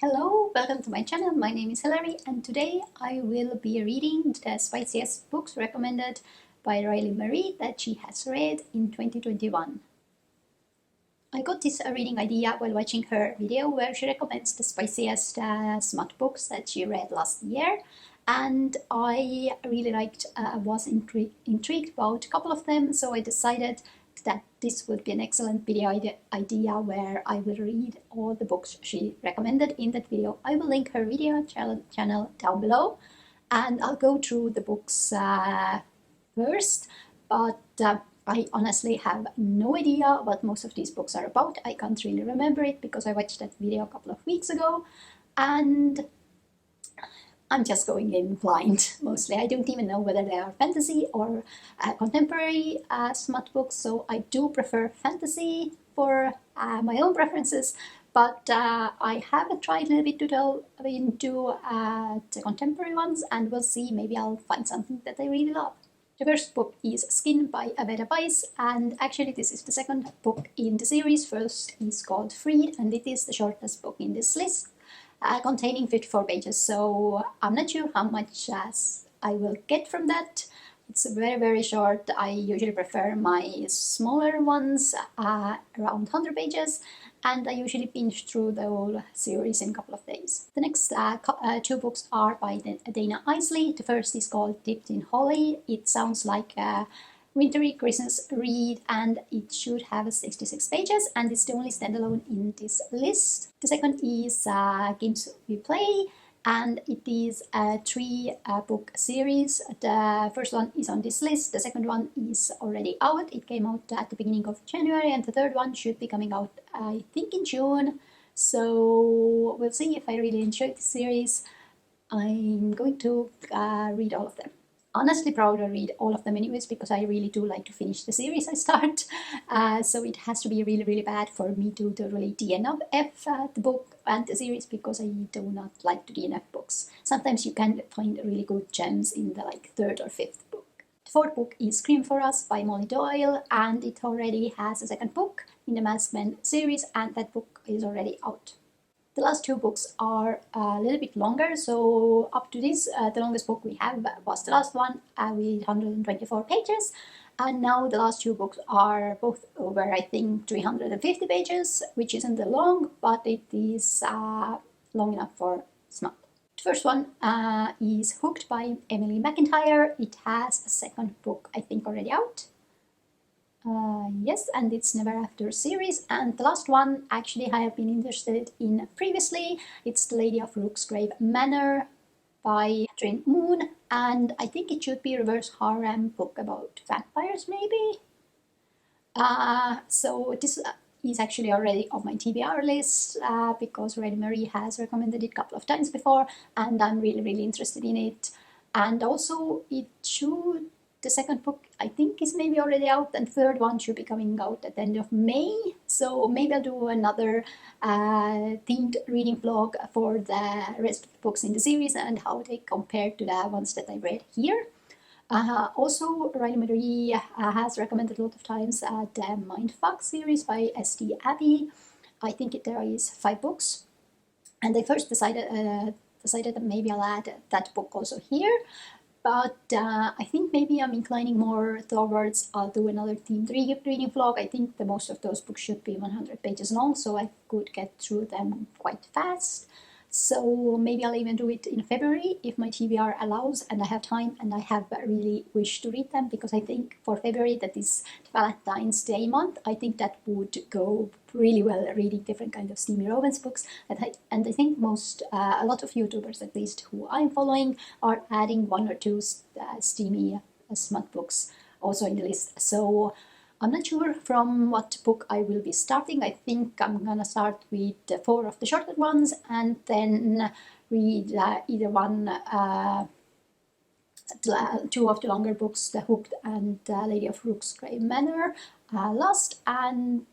Hello, welcome to my channel. My name is Hilary and today I will be reading the spiciest books recommended by Riley Marie that she has read in 2021. I got this reading idea while watching her video where she recommends the spiciest smut books that she read last year, and I really was intrigued about a couple of them, so I decided that this would be an excellent video idea where I will read all the books she recommended in that video. I will link her video channel down below, and I'll go through the books first, but I honestly have no idea what most of these books are about. I can't really remember it because I watched that video a couple of weeks ago, and I'm just going in blind mostly. I don't even know whether they are fantasy or contemporary smut books, so I do prefer fantasy for my own preferences, but I have tried a little bit to delve into the contemporary ones, and we'll see, maybe I'll find something that I really love. The first book is Skin by Aveda Weiss, and actually this is the second book in the series. First is called Freed, and it is the shortest book in this list, containing 54 pages, so I'm not sure how much I will get from that. It's very short. I usually prefer my smaller ones, around 100 pages, and I usually binge through the whole series in a couple of days. The next two books are by Dana Isley. The first is called Dipped in Holly. It sounds like a wintry Christmas read, and it should have 66 pages, and it's the only standalone in this list. The second is Games We Play, and it is a three-book series. The first one is on this list, the second one is already out. It came out at the beginning of January, and the third one should be coming out, I think, in June. So we'll see if I really enjoy the series. I'm going to read all of them. Honestly proud to read all of them anyways, because I really do like to finish the series I start. So it has to be really bad for me to totally DNF the book and the series, because I do not like to DNF books. Sometimes you can find really good gems in the third or fifth book. The fourth book is Scream for Us by Molly Doyle, and it already has a second book in the Masked Men series, and that book is already out. The last two books are a little bit longer, so up to this, the longest book we have was the last one with 124 pages, and now the last two books are both over, I think, 350 pages, which isn't that long, but it is long enough for smut. The first one is Hooked by Emily McIntyre. It has a second book, I think, already out. Yes, and it's Never After series, and the last one actually I have been interested in previously. It's The Lady of Rooksgrave Manor by Catherine Moon, and I think it should be a reverse harem book about vampires, maybe? So this is actually already on my TBR list, because Riley Marie has recommended it a couple of times before, and I'm really interested in it. And also the second book, I think, is maybe already out, and the third one should be coming out at the end of May. So maybe I'll do another themed reading vlog for the rest of the books in the series and how they compare to the ones that I read here. Also, Riley Marie has recommended a lot of times the Mindfuck series by S.D. Abbey. I think there is 5 books, and I first decided that maybe I'll add that book also here. But I think maybe I'm inclining more towards I'll do another themed reading vlog. I think the most of those books should be 100 pages long, so I could get through them quite fast. So maybe I'll even do it in February if my TBR allows and I have time and I have really wish to read them, because I think for February, that is Valentine's Day month, I think that would go really well, reading different kind of steamy romance books. And I think a lot of YouTubers, at least who I'm following, are adding 1 or 2 steamy smut books also in the list. So I'm not sure from what book I will be starting. I think I'm gonna start with 4 of the shorter ones and then read either 2 of the longer books, The Hooked and Lady of Rooksgrave Manor, last, and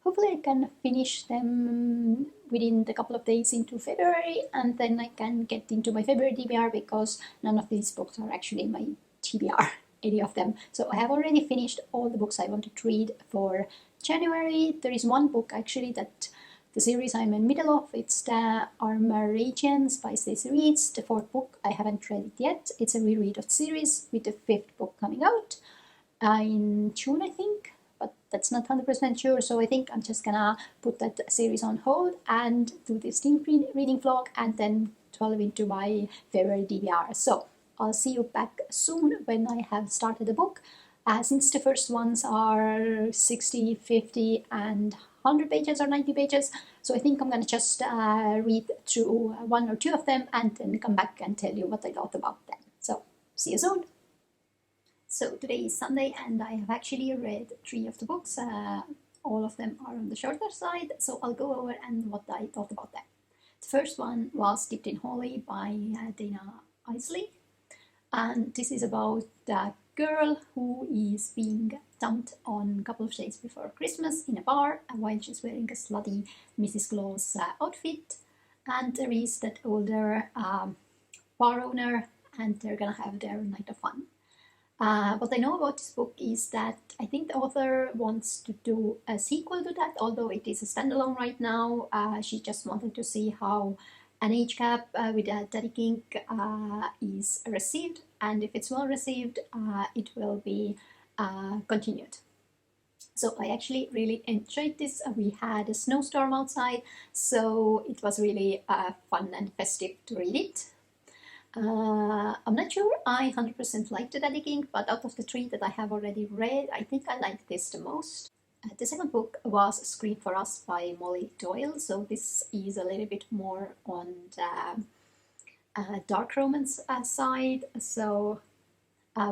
hopefully I can finish them within the couple of days into February, and then I can get into my February TBR, because none of these books are actually in my TBR, any of them. So I have already finished all the books I wanted to read for January. There is one book actually that the series I'm in the middle of. It's the Armor Regions by Stacey Reeds, the fourth book. I haven't read it yet. It's a reread of the series with the fifth book coming out in June, I think, but that's not 100% sure. So I think I'm just gonna put that series on hold and do this steam reading vlog and then delve into my favorite DVR. So I'll see you back soon when I have started the book. Since the first ones are 60, 50 and 100 pages or 90 pages, so I think I'm gonna just read through one or two of them and then come back and tell you what I thought about them. So see you soon. So today is Sunday and I have actually read 3 of the books. All of them are on the shorter side, so I'll go over and what I thought about them. The first one was Dipped in Holly by Dana Isley, and this is about a girl who is being dumped on a couple of days before Christmas in a bar while she's wearing a slutty Mrs. Claus outfit, and there is that older bar owner and they're gonna have their night of fun. What I know about this book is that I think the author wants to do a sequel to that, although it is a standalone right now. She just wanted to see how an age gap with a Daddy Kink is received, and if it's well received, it will be continued. So I actually really enjoyed this. We had a snowstorm outside, so it was really fun and festive to read it. I'm not sure I 100% liked the Daddy Kink, but out of the 3 that I have already read, I think I like this the most. The second book was Scream for Us by Molly Doyle, so this is a little bit more on the dark romance side. So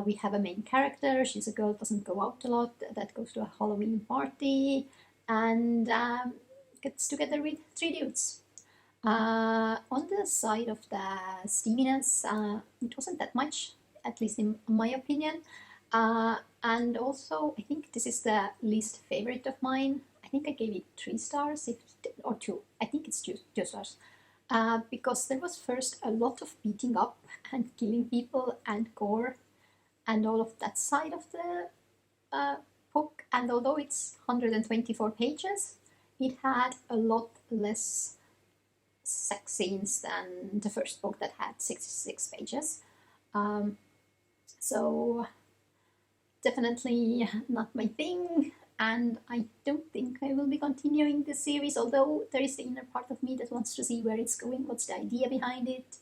we have a main character. She's a girl, doesn't go out a lot, that goes to a Halloween party and gets together with 3 dudes. On the side of the steaminess, it wasn't that much, at least in my opinion. And also, I think this is the least favorite of mine. I think I gave it 3 stars, or 2. I think it's 2 stars. Because there was first a lot of beating up and killing people and gore and all of that side of the book. And although it's 124 pages, it had a lot less sex scenes than the first book that had 66 pages. So definitely not my thing, and I don't think I will be continuing this series, although there is the inner part of me that wants to see where it's going, what's the idea behind it,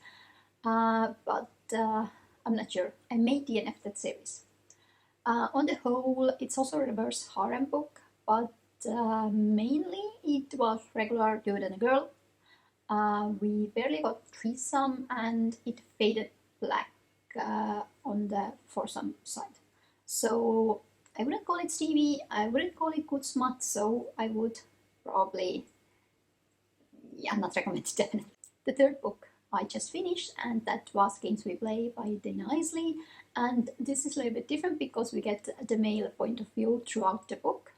but I'm not sure. I may DNF that series. On the whole, it's also a reverse harem book, but mainly it was regular dude and a girl. We barely got threesome and it faded black on the foursome side. So I wouldn't call it steamy, I wouldn't call it good smut, so I would probably, not recommend it definitely. The third book I just finished, and that was Games We Play by Dana Isley, and this is a little bit different because we get the male point of view throughout the book,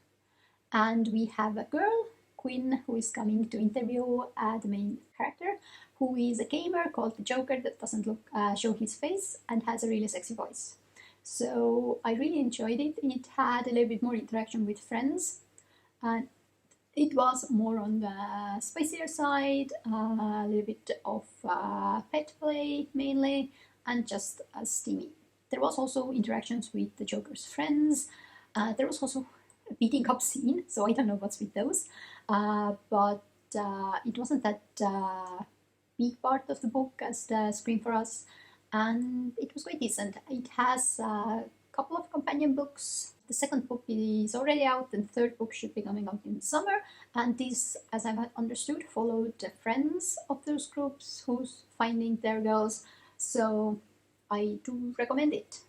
and we have a girl, Quinn, who is coming to interview the main character, who is a gamer called the Joker that doesn't show his face and has a really sexy voice. So I really enjoyed it. It had a little bit more interaction with friends, and it was more on the spicier side, a little bit of pet play mainly, and just steamy. There was also interactions with the Joker's friends. There was also a beating up scene, so I don't know what's with those. But it wasn't that big part of the book as the Scream for Us, and it was quite decent. It has a couple of companion books. The second book is already out, and the third book should be coming out in summer. And this, as I've understood, followed the friends of those groups who's finding their girls. So I do recommend it.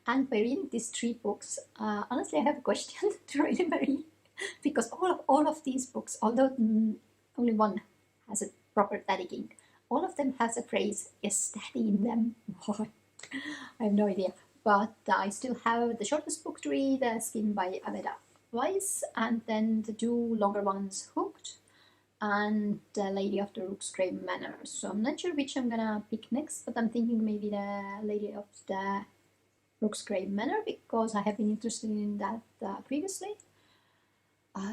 And by reading these 3 books, honestly, I have a question to Riley Marie, because all of these books, although only one has a proper Daddy Kink, all of them has a phrase, yes, daddy in them. Why? I have no idea. But I still have the shortest book to read, Skin by Aveda Weiss, and then the 2 longer ones, Hooked, and The Lady of the Rooksgrave Manor. So I'm not sure which I'm gonna pick next, but I'm thinking maybe The Lady of the Rooksgrave Manor, because I have been interested in that previously.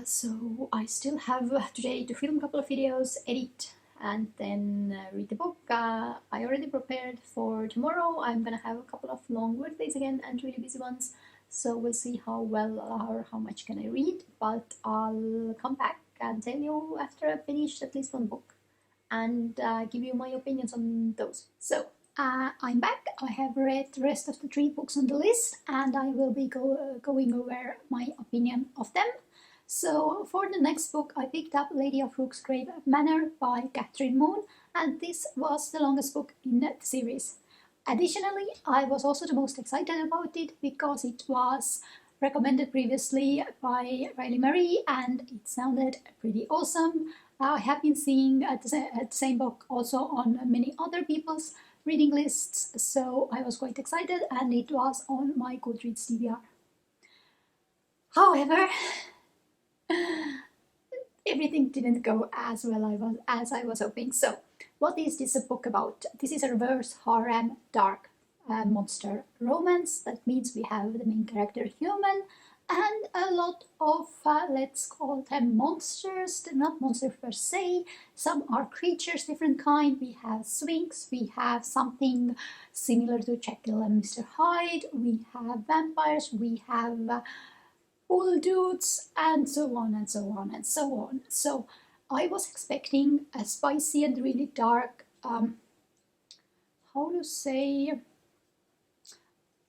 So I still have today to film a couple of videos, edit, and then read the book. I already prepared for tomorrow. I'm gonna have a couple of long work days again and really busy ones. So we'll see how well or how much can I read. But I'll come back and tell you after I've finished at least one book and give you my opinions on those. So I'm back. I have read the rest of the 3 books on the list and I will be going over my opinion of them. So for the next book I picked up Lady of Rooksgrave Manor by Catherine Moon, and this was the longest book in the series. Additionally, I was also the most excited about it because it was recommended previously by Riley Marie and it sounded pretty awesome. I have been seeing the same book also on many other people's reading lists, so I was quite excited and it was on my Goodreads TBR. However, everything didn't go as well as I was hoping. So, what is this a book about? This is a reverse harem dark monster romance. That means we have the main character human and a lot of, let's call them monsters. They're not monsters per se. Some are creatures, different kind. We have swings, we have something similar to Jekyll and Mr. Hyde. We have vampires, we have bull dudes, and so on and so on and so on. So I was expecting a spicy and really dark, how to say, a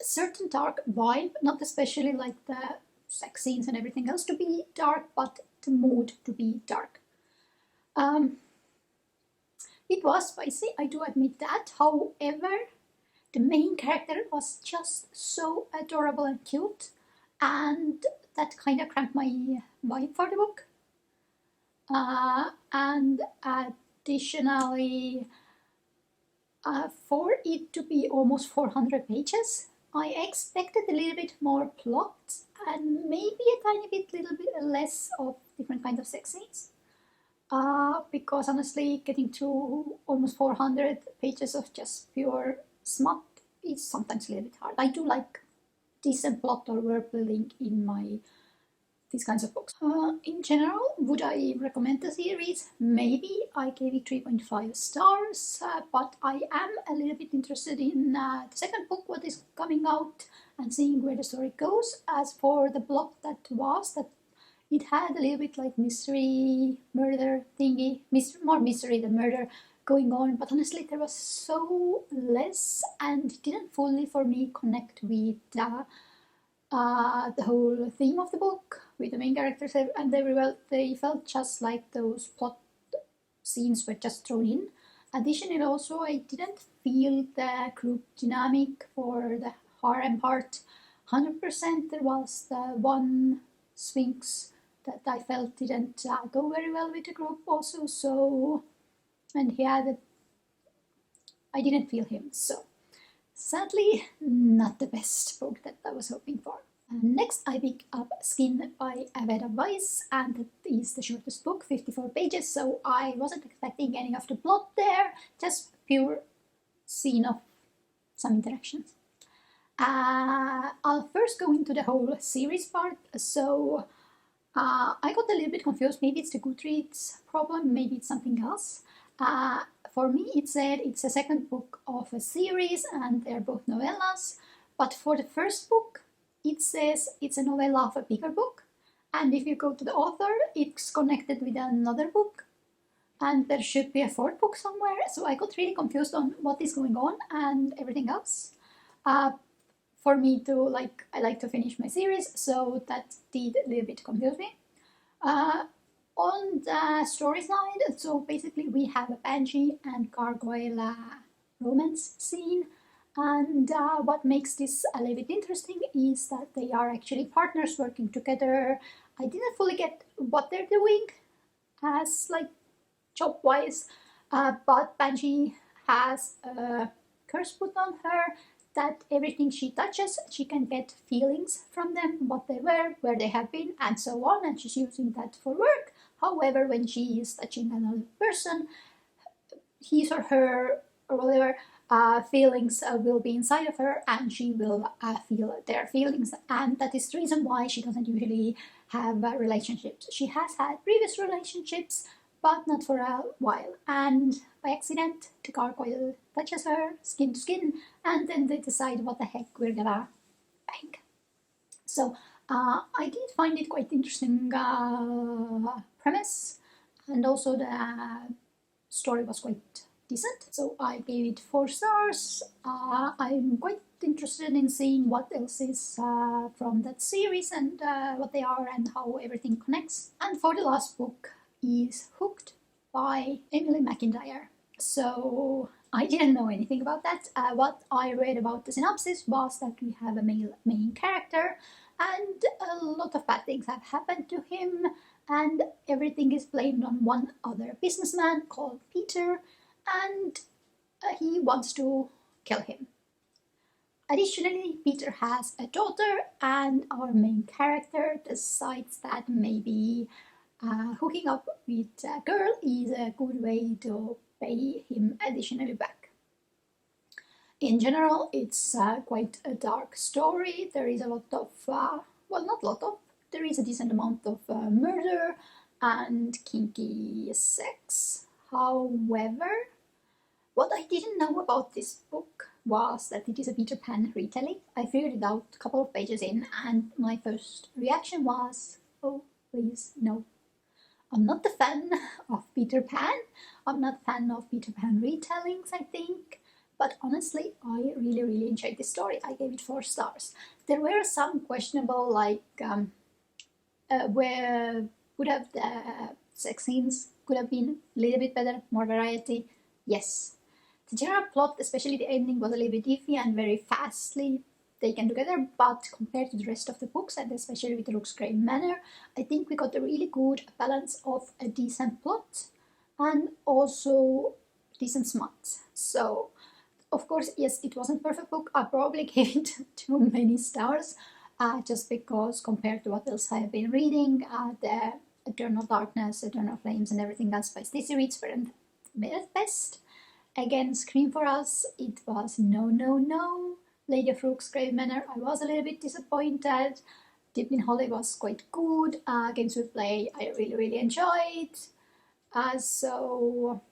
certain dark vibe, not especially like the sex scenes and everything else to be dark, but the mood to be dark. It was spicy, I do admit that. However, the main character was just so adorable and cute, and that kind of cramped my vibe for the book. And additionally, for it to be almost 400 pages, I expected a little bit more plot and maybe a tiny bit, little bit less of different kinds of sex scenes. Because honestly, getting through almost 400 pages of just pure smut is sometimes a little bit hard. I do like decent plot or world building in these kinds of books. In general, would I recommend the series? Maybe. I gave it 3.5 stars, but I am a little bit interested in the second book, what is coming out, and seeing where the story goes. As for the plot that it had a little bit like mystery, murder thingy, more mystery than murder going on, but honestly there was so less and it didn't fully for me connect with the whole theme of the book, with the main characters, and they felt just like those plot scenes were just thrown in. Additionally, also I didn't feel the group dynamic for the harem part 100%. There was the one Sphinx that I felt didn't go very well with the group also, so, and I didn't feel him, so sadly not the best book that I was hoping for. Next I picked up Skin by Aveda Weiss, and that is the shortest book, 54 pages, so I wasn't expecting any of the plot there, just pure scene of some interactions. I'll first go into the whole series part. So I got a little bit confused. Maybe it's the Goodreads problem, maybe it's something else. For me, it said it's a second book of a series and they're both novellas. But for the first book, it says it's a novella of a bigger book. And if you go to the author, it's connected with another book. And there should be a fourth book somewhere. So I got really confused on what is going on and everything else. For me to I like to finish my series, so that did a little bit confuse me. On the story side, so basically we have a banshee and gargoyle romance scene, and what makes this a little bit interesting is that they are actually partners working together. I didn't fully get what they're doing as job wise, but banshee has a curse put on her that everything she touches, she can get feelings from them, what they were, where they have been, and so on, and she's using that for work. However, when she is touching another person, his or her, or whatever, feelings will be inside of her, and she will feel their feelings, and that is the reason why she doesn't usually have relationships. She has had previous relationships, but not for a while. And by accident, the gargoyle touches her skin to skin, and then they decide what the heck we're gonna bang. So I did find it quite interesting premise, and also the story was quite decent. So I gave it 4 stars. I'm quite interested in seeing what else is from that series and what they are and how everything connects. And for the last book is Hooked by Emily McIntyre. So I didn't know anything about that. What I read about the synopsis was that we have a male main character and a lot of bad things have happened to him, and everything is blamed on one other businessman called Peter, and he wants to kill him. Additionally, Peter has a daughter, and our main character decides that maybe hooking up with a girl is a good way to pay him additionally back. In general, it's quite a dark story. There is a lot of, well, not a lot of, there is a decent amount of murder and kinky sex. However, what I didn't know about this book was that it is a Peter Pan retelling. I figured it out a couple of pages in, and my first reaction was, oh, please, no. I'm not a fan of Peter Pan. I'm not a fan of Peter Pan retellings, I think. But honestly, I really enjoyed this story. I gave it 4 stars. There were some questionable, like, where would have the sex scenes could have been a little bit better, more variety. Yes. The general plot, especially the ending, was a little bit iffy and very fastly taken together, but compared to the rest of the books, and especially with the Rooksgrave Manor, I think we got a really good balance of a decent plot and also decent smut. So, of course, yes, it wasn't a perfect book. I probably gave it too many stars, just because compared to what else I have been reading, the Eternal Darkness, Eternal Flames, and everything else by Stacey Reeds weren't at best. Again, Scream for Us, it was no. Lady of Rooksgrave Manor, I was a little bit disappointed. Dipping Holly was quite good. Games we Play, I really enjoyed. So,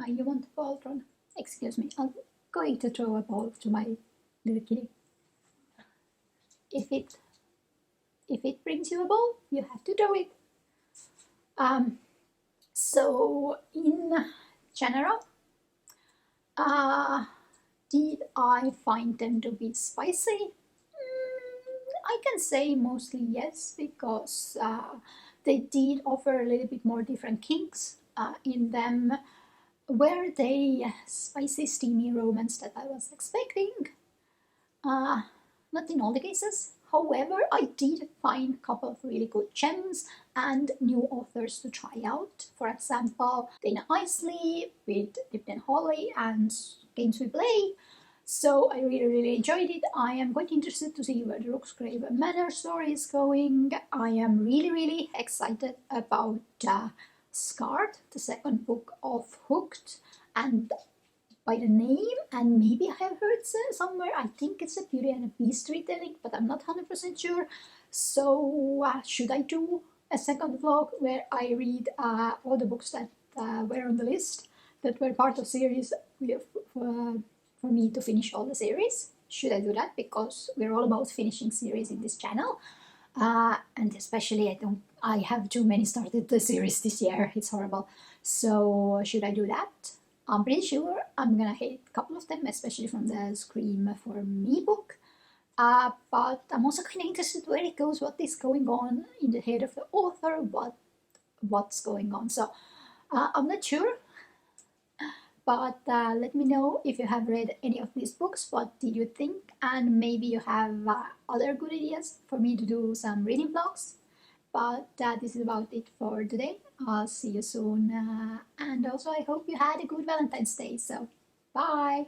you want a ball, Ron? Excuse me, I'm going to throw a ball to my little kitty. If it brings you a ball, you have to throw it. So in general, did I find them to be spicy? I can say mostly yes, because they did offer a little bit more different kinks in them. Were they spicy, steamy romance that I was expecting? Not in all the cases. However, I did find a couple of really good gems and new authors to try out. For example, Dana Isley with Dipped Holly and Games We Play. So I really enjoyed it. I am quite interested to see where the Rooksgrave Manor story is going. I am really excited about Scarred, the second book of Hooked, and by the name, and maybe I have heard somewhere, I think it's a Beauty and a Beast retelling, but I'm not 100% sure. So should I do a second vlog where I read all the books that were on the list, that were part of series for me to finish all the series? Should I do that? Because we're all about finishing series in this channel. And especially I have too many started the series this year. It's horrible. So should I do that? I'm pretty sure I'm gonna hate a couple of them, especially from the Scream for Me book. But I'm also kind of interested where it goes, what is going on in the head of the author, what's going on. So I'm not sure. But let me know if you have read any of these books, what did you think, and maybe you have other good ideas for me to do some reading vlogs. But this is about it for today. I'll see you soon, and also I hope you had a good Valentine's Day, so bye!